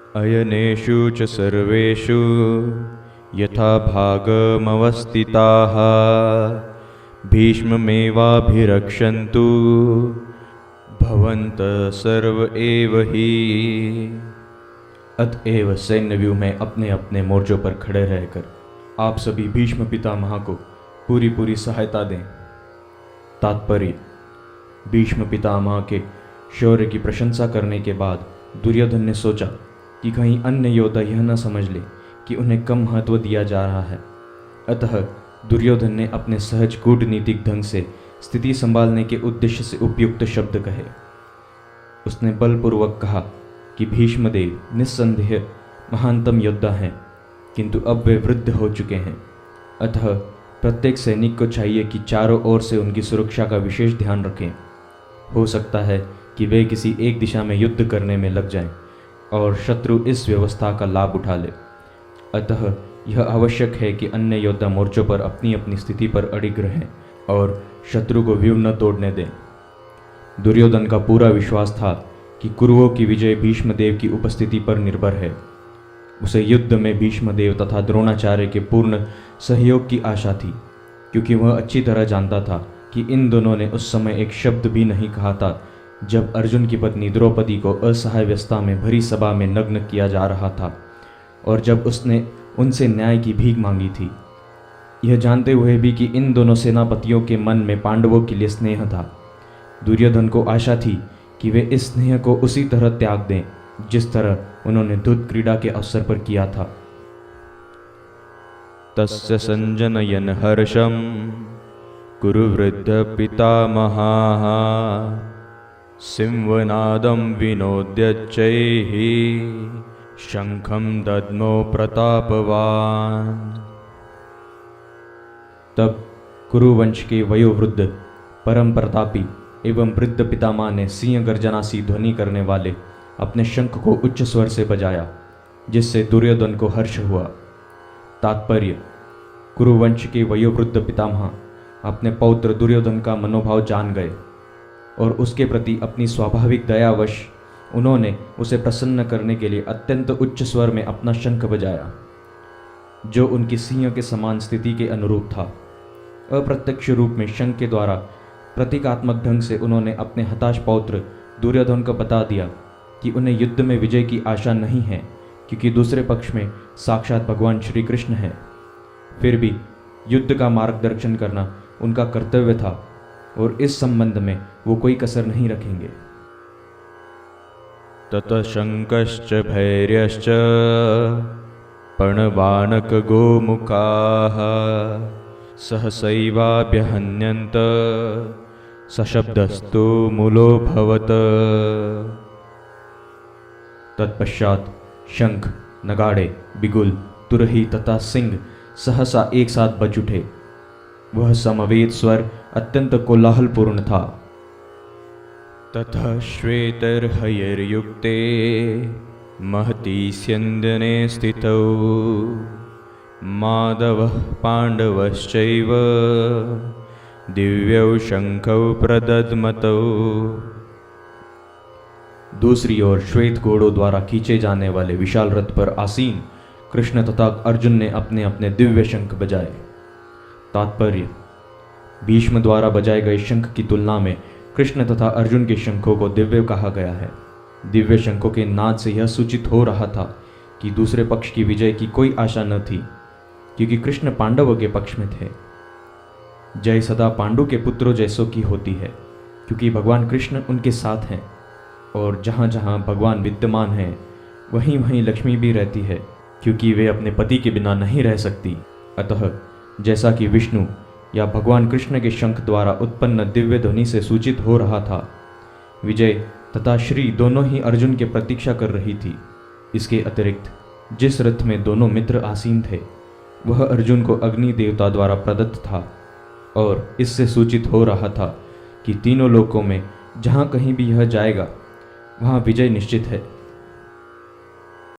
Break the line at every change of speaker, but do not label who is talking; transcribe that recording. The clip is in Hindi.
अयनेषु च सर्वेषु यथा भागमवस्थिताः भीष्ममेवाभिरक्षन्तु भवन्तः सर्व एव ही। अतएव सैन्य व्यूह में अपने अपने मोर्चों पर खड़े रहकर आप सभी भीष्म पितामह को पूरी पूरी सहायता दें। तात्पर्य: भीष्म पितामह के शौर्य की प्रशंसा करने के बाद दुर्योधन ने सोचा कि कहीं अन्य योद्धा यह न समझ ले कि उन्हें कम महत्व दिया जा रहा है। अतः दुर्योधन ने अपने सहज कूटनीतिक ढंग से स्थिति संभालने के उद्देश्य से उपयुक्त शब्द कहे। उसने बलपूर्वक कहा कि भीष्मदेव निस्संदेह महानतम योद्धा हैं, किंतु अब वे वृद्ध हो चुके हैं। अतः प्रत्येक सैनिक को चाहिए कि चारों ओर से उनकी सुरक्षा का विशेष ध्यान रखें। हो सकता है कि वे किसी एक दिशा में युद्ध करने में लग जाएं और शत्रु इस व्यवस्था का लाभ उठा ले। अतः यह आवश्यक है कि अन्य योद्धा मोर्चों पर अपनी अपनी स्थिति पर अडिग रहें और शत्रु को व्यूह न तोड़ने दें। दुर्योधन का पूरा विश्वास था कि कुरुओं की विजय भीष्मदेव की उपस्थिति पर निर्भर है। उसे युद्ध में भीष्मदेव तथा द्रोणाचार्य के पूर्ण सहयोग की आशा थी, क्योंकि वह अच्छी तरह जानता था कि इन दोनों ने उस समय एक शब्द भी नहीं कहा था जब अर्जुन की पत्नी द्रौपदी को असहाय व्यवस्था में भरी सभा में नग्न किया जा रहा था और जब उसने उनसे न्याय की भीख मांगी थी, यह जानते हुए भी कि इन दोनों सेनापतियों के मन में पांडवों के लिए स्नेह था। दुर्योधन को आशा थी कि वे इस स्नेह को उसी तरह त्याग दें जिस तरह उन्होंने धूत क्रीड़ा के अवसर पर किया था। तस्य संजनयन हर्षम कुरुवृद्ध पितामहाः सिंहनादं विनोद्यच्चैः शंखं दद्मो प्रतापवान्। तब कुरुवंश के वयोवृद्ध परम प्रतापी एवं वृद्ध पितामह ने सिंह गर्जना सी ध्वनि करने वाले अपने शंख को उच्च स्वर से बजाया, जिससे दुर्योधन को हर्ष हुआ। तात्पर्य: कुरुवंश के वयोवृद्ध पितामह अपने पौत्र दुर्योधन का मनोभाव जान गए और उसके प्रति अपनी स्वाभाविक दयावश उन्होंने उसे प्रसन्न करने के लिए अत्यंत उच्च स्वर में अपना शंख बजाया, जो उनकी सिंह के समान स्थिति के अनुरूप था। अप्रत्यक्ष रूप में शंख के द्वारा प्रतीकात्मक ढंग से उन्होंने अपने हताश पौत्र दुर्योधन को बता दिया कि उन्हें युद्ध में विजय की आशा नहीं है, क्योंकि दूसरे पक्ष में साक्षात भगवान श्री कृष्ण है। फिर भी युद्ध का मार्गदर्शन करना उनका कर्तव्य था और इस संबंध में वो कोई कसर नहीं रखेंगे। ततः शंकश्च भैर्यश्च पणवानक गोमुखाः सहसैवाभ्यहन्यन्त सशब्दस्तु मूलोऽभवत्। तत्पश्चात शंख, नगाड़े, बिगुल, तुरही तथा सिंह सहसा एक साथ बज उठे। वह समवेत स्वर अत्यंत कोलाहलपूर्ण था। ततः श्वेतर्हयैर्युक्ते महती स्यन्दने स्थितौ माधवः पाण्डवश्चैव दिव्यौ शंखौ प्रदद्मतौ। दूसरी ओर श्वेत घोड़ों द्वारा खींचे जाने वाले विशाल रथ पर आसीन कृष्ण तथा अर्जुन ने अपने अपने दिव्य शंख बजाए। तात्पर्य: भीष्म द्वारा बजाए गए शंख की तुलना में कृष्ण तथा अर्जुन के शंखों को दिव्य कहा गया है। दिव्य शंखों के नाद से यह सूचित हो रहा था कि दूसरे पक्ष की विजय की कोई आशा न थी, क्योंकि कृष्ण पांडवों के पक्ष में थे। जय सदा पांडु के पुत्रों जैसों की होती है, क्योंकि भगवान कृष्ण उनके साथ हैं और जहाँ जहाँ भगवान विद्यमान हैं वहीं वहीं लक्ष्मी भी रहती है, क्योंकि वे अपने पति के बिना नहीं रह सकती। अतः जैसा कि विष्णु या भगवान कृष्ण के शंख द्वारा उत्पन्न दिव्य ध्वनि से सूचित हो रहा था, विजय तथा श्री दोनों ही अर्जुन की प्रतीक्षा कर रही थी। इसके अतिरिक्त जिस रथ में दोनों मित्र आसीन थे वह अर्जुन को अग्नि देवता द्वारा प्रदत्त था और इससे सूचित हो रहा था कि तीनों लोकों में जहाँ कहीं भी यह जाएगा वहाँ विजय निश्चित है।